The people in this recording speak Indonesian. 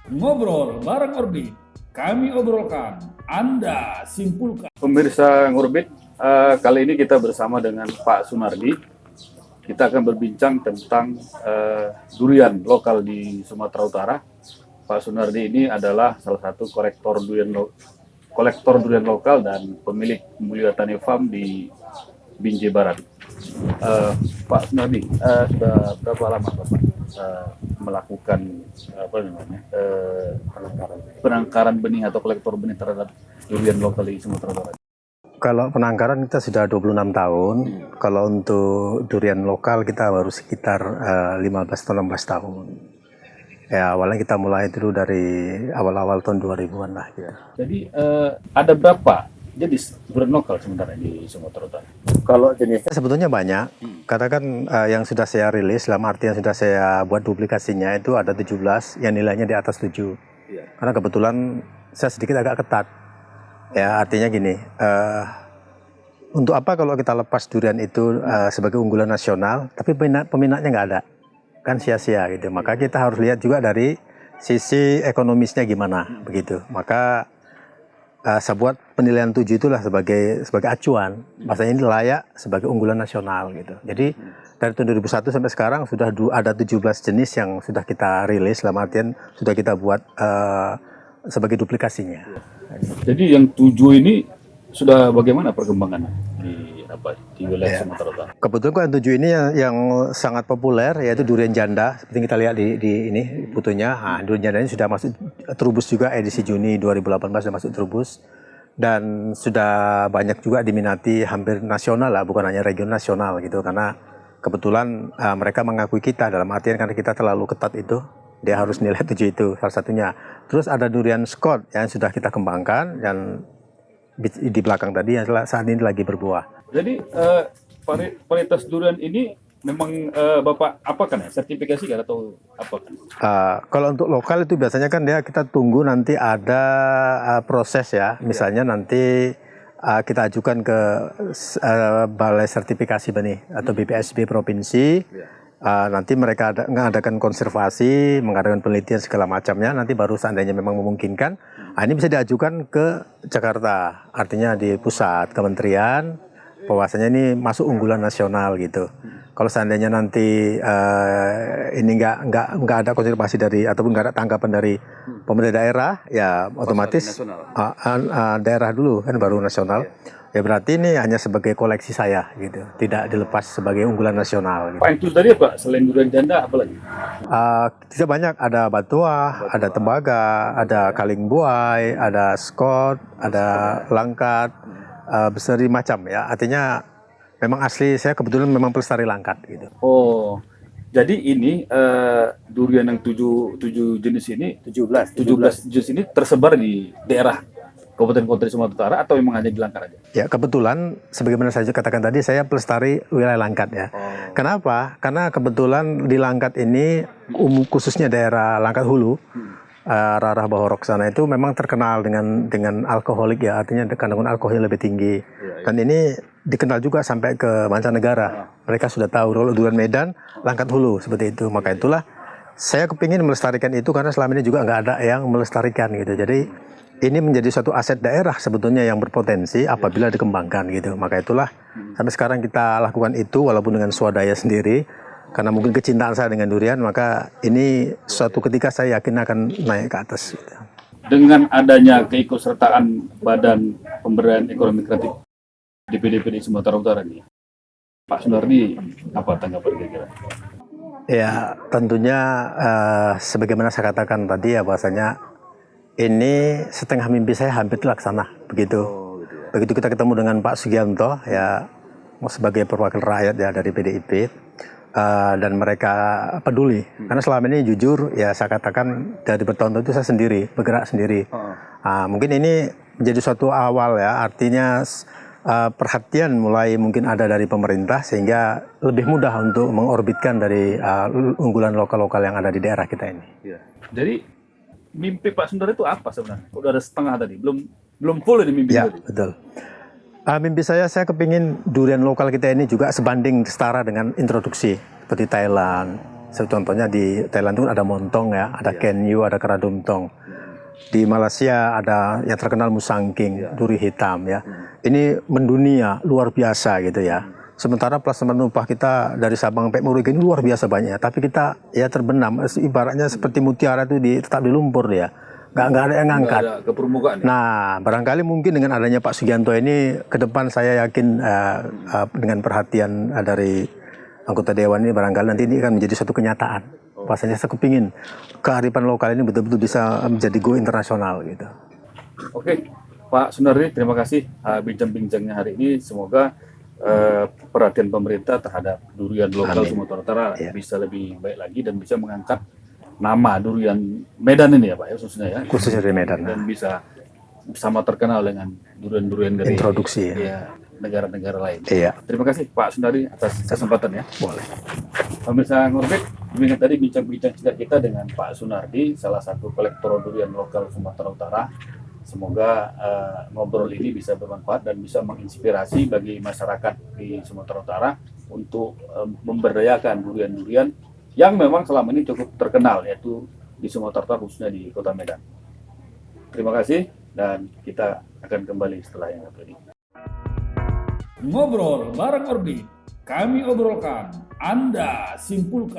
Ngobrol bareng Orbit, kami obrolkan, Anda simpulkan. Pemirsa Ngorbit, kali ini kita bersama dengan Pak Sunardi. Kita akan berbincang tentang durian lokal di Sumatera Utara. Pak Sunardi ini adalah salah satu kolektor durian lokal dan pemilik Mulia Tani Farm di Binjai Barat. Pak Sunardi, sudah berapa lama Bapak melakukan penangkaran benih atau kolektor benih terhadap durian lokal di Sumatera Barat? Kalau penangkaran kita sudah 26 tahun, kalau untuk durian lokal kita baru sekitar 15 atau 16 tahun. Ya awalnya kita mulai dulu dari awal-awal tahun 2000-an lah. Gitu. Jadi ada berapa jenis durian lokal sebenarnya di Sumatera Utara? Kalau jenisnya sebetulnya banyak, karena kan yang sudah saya rilis, dalam arti yang sudah saya buat duplikasinya itu ada 17 yang nilainya di atas 7. Ya. Karena kebetulan saya sedikit agak ketat. Ya artinya gini, untuk apa kalau kita lepas durian itu sebagai unggulan nasional, tapi peminatnya nggak ada, kan sia-sia gitu. Maka kita harus lihat juga dari sisi ekonomisnya gimana, begitu. Maka saya buat penilaian 7 itulah sebagai acuan, bahasanya ini layak sebagai unggulan nasional gitu. Jadi dari tahun 2001 sampai sekarang sudah ada 17 jenis yang sudah kita rilis, dalam artian sudah kita buat sebagai duplikasinya. Jadi yang 7 ini sudah bagaimana perkembangannya di wilayah Sumatera Utara? Kebetulan yang 7 ini yang sangat populer yaitu durian janda. Seperti kita lihat di ini fotonya. Nah, durian janda ini sudah masuk Trubus juga, edisi Juni 2018 sudah masuk Trubus. Dan sudah banyak juga diminati hampir nasional lah, bukan hanya regional, nasional gitu. Karena kebetulan mereka mengakui kita, dalam artian karena kita terlalu ketat itu, dia harus nilai 7 itu salah satunya. Terus ada durian Scott yang sudah kita kembangkan dan di belakang tadi yang saat ini lagi berbuah. Jadi varietas durian ini memang Bapak apakan ya, sertifikasi kan atau apakan? Kalau untuk lokal itu biasanya kan kita tunggu nanti ada proses ya, misalnya nanti kita ajukan ke Balai Sertifikasi Benih atau BPSB Provinsi. Nanti mereka mengadakan konservasi, mengadakan penelitian segala macamnya, nanti baru seandainya memang memungkinkan, ini bisa diajukan ke Jakarta, artinya di pusat kementerian, bahwasanya ini masuk unggulan nasional gitu. Kalau seandainya nanti ini nggak ada konservasi dari ataupun nggak ada tanggapan dari pemerintah daerah, ya otomatis daerah dulu kan baru nasional. Ya berarti ini hanya sebagai koleksi saya gitu, tidak dilepas sebagai unggulan nasional. Gitu. Pak itu tadi Pak, selain durian janda apa lagi? Tidak banyak, ada batuah, ada tembaga, ada kaling buai, ada Scott, ada langkat, besari macam ya. Artinya memang asli saya kebetulan memang pelestari langkat gitu. Oh, jadi ini durian yang 7 jenis ini, 17 jenis ini tersebar di daerah Kabupaten Kota di Sumatera Utara atau memang hanya di Langkat aja? Ya kebetulan sebagaimana saya katakan tadi, saya pelestari wilayah Langkat ya. Kenapa? Karena kebetulan di Langkat ini khususnya daerah Langkat Hulu, arah Bahorok sana itu memang terkenal dengan alkoholik ya, artinya kandungan alkoholnya lebih tinggi. Dan ini dikenal juga sampai ke mancanegara. Mereka sudah tahu kalau durian Medan, Langkat Hulu seperti itu. Maka itulah saya kepingin melestarikan itu karena selama ini juga nggak ada yang melestarikan gitu. Jadi ini menjadi suatu aset daerah sebetulnya yang berpotensi apabila dikembangkan gitu. Maka itulah sampai sekarang kita lakukan itu walaupun dengan swadaya sendiri. Karena mungkin kecintaan saya dengan durian, maka ini suatu ketika saya yakin akan naik ke atas. Gitu. Dengan adanya keikutsertaan Badan Pemberdayaan Ekonomi Kreatif DPD Sumatera Utara ini, Pak Sunardi apa tanggapan kira-kira? Ya tentunya sebagaimana saya katakan tadi ya bahwasanya ini setengah mimpi saya hampir terlaksana begitu. Begitu kita ketemu dengan Pak Sugianto ya sebagai perwakilan rakyat ya dari PDIP dan mereka peduli karena selama ini jujur ya saya katakan dari bertahun-tahun itu saya sendiri bergerak sendiri. Mungkin ini menjadi suatu awal ya, artinya perhatian mulai mungkin ada dari pemerintah sehingga lebih mudah untuk mengorbitkan dari unggulan lokal-lokal yang ada di daerah kita ini. Ya. Jadi mimpi Pak Sundar itu apa sebenarnya? Udah ada setengah tadi, belum full ini mimpi ya, tadi. Betul. Mimpi saya kepingin durian lokal kita ini juga sebanding setara dengan introduksi seperti Thailand, Contohnya di Thailand itu ada montong ya, ada kenyu, ada keradumtong. Di Malaysia ada yang terkenal musangking, duri hitam ya. Ini mendunia luar biasa gitu ya. Sementara plasma tumpah kita dari Sabang sampai Merauke ini luar biasa banyak. Tapi kita ya terbenam, ibaratnya seperti mutiara itu tetap di lumpur ya. Nggak ada yang ngangkat. Nggak ada ke permukaan. Nah, barangkali mungkin dengan adanya Pak Sugianto ini, ke depan saya yakin dengan perhatian dari anggota Dewan ini, barangkali nanti ini akan menjadi satu kenyataan. Bahasanya saya kepingin kearifan lokal ini betul-betul bisa menjadi go internasional gitu. Oke, Pak Sunardi, terima kasih bincang-bincangnya hari ini. Semoga perhatian pemerintah terhadap durian lokal Sumatera Utara bisa lebih baik lagi dan bisa mengangkat nama durian Medan ini ya Pak, ya, khususnya dari Medan. Dan bisa sama terkenal dengan durian-durian dari introduksi negara-negara lain. Iya. Terima kasih Pak Sunardi atas kesempatan ya. Boleh. Pemirsa Ngorbit, demikian tadi bincang-bincang kita dengan Pak Sunardi, salah satu kolektor durian lokal Sumatera Utara. Semoga ngobrol ini bisa bermanfaat dan bisa menginspirasi bagi masyarakat di Sumatera Utara untuk memberdayakan durian-durian yang memang selama ini cukup terkenal, yaitu di Sumatera Utara, khususnya di Kota Medan. Terima kasih dan kita akan kembali setelah yang satu ini. Ngobrol bareng Orbit, kami obrolkan, Anda simpulkan.